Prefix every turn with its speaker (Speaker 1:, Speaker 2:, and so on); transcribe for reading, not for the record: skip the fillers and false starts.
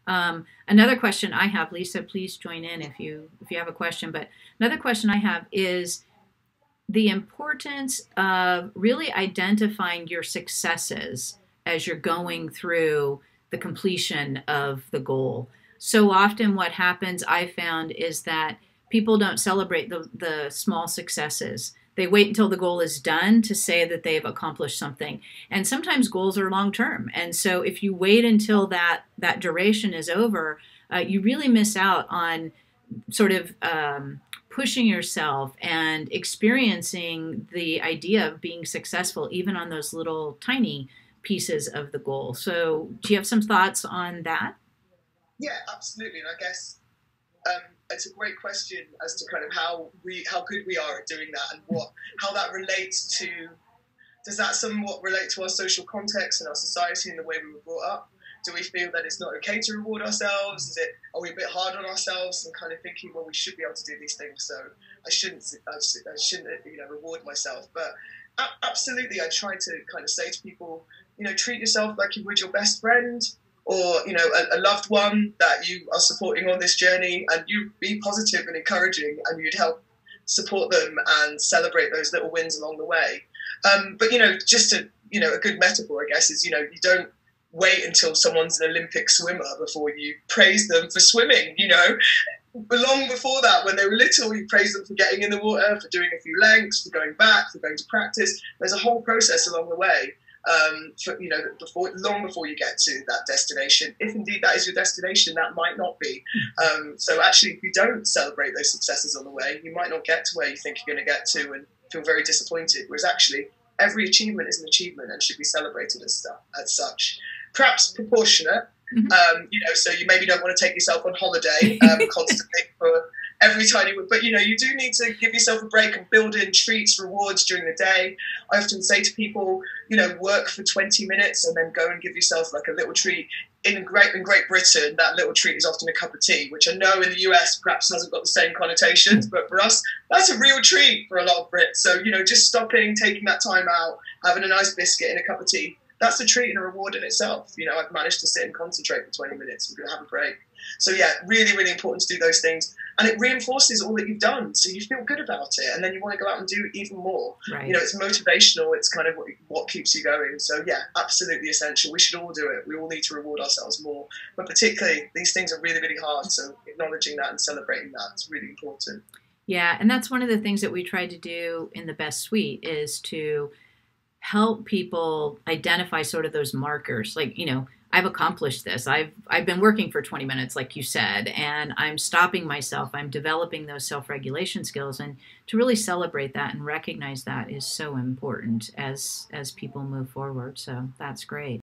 Speaker 1: Another question I have, Lisa, please join in if you have a question. But another question I have is the importance of really identifying your successes as you're going through the completion of the goal. So often, what happens, I found, is that people don't celebrate the small successes. They wait until the goal is done to say that they've accomplished something. And sometimes goals are long term. And so if you wait until that duration is over, you really miss out on sort of pushing yourself and experiencing the idea of being successful, even on those little tiny pieces of the goal. So, do you have some thoughts on that?
Speaker 2: Yeah, absolutely. And I guess it's a great question as to kind of how good we are at doing that, and how that relates to, does that somewhat relate to our social context and our society and the way we were brought up? Do we feel that it's not okay to reward ourselves? Are we a bit hard on ourselves and kind of thinking, well, we should be able to do these things, so I shouldn't reward myself? But absolutely, I try to kind of say to people, treat yourself like you would your best friend, or a loved one that you are supporting on this journey, and you be positive and encouraging, and you'd help support them and celebrate those little wins along the way. But just a good metaphor, I guess, is you don't wait until someone's an Olympic swimmer before you praise them for swimming. Long before that, when they were little, you praise them for getting in the water, for doing a few lengths, for going back, for going to practice. There's a whole process along the way, long before you get to that destination. If indeed that is your destination, that might not be. So actually, if you don't celebrate those successes on the way, you might not get to where you think you're going to get to, and feel very disappointed. Whereas actually, every achievement is an achievement and should be celebrated as such. Perhaps proportionate. So you maybe don't want to take yourself on holiday constantly for every tiny win, but you do need to give yourself a break and build in treats, rewards during the day. I often say to people, work for 20 minutes and then go and give yourself like a little treat. In Great Britain, that little treat is often a cup of tea, which I know in the US perhaps hasn't got the same connotations, but for us, that's a real treat for a lot of Brits. So, just stopping, taking that time out, having a nice biscuit and a cup of tea, that's a treat and a reward in itself. I've managed to sit and concentrate for 20 minutes and have a break. So yeah, really, really important to do those things. And it reinforces all that you've done. So you feel good about it. And then you want to go out and do even more.
Speaker 1: Right.
Speaker 2: It's motivational. It's kind of what keeps you going. So yeah, absolutely essential. We should all do it. We all need to reward ourselves more. But particularly, these things are really, really hard. So acknowledging that and celebrating that is really important.
Speaker 1: Yeah, and that's one of the things that we try to do in the Best Suite, is to help people identify sort of those markers. Like, I've accomplished this. I've been working for 20 minutes, like you said, and I'm stopping myself. I'm developing those self-regulation skills, and to really celebrate that and recognize that is so important as people move forward. So that's great.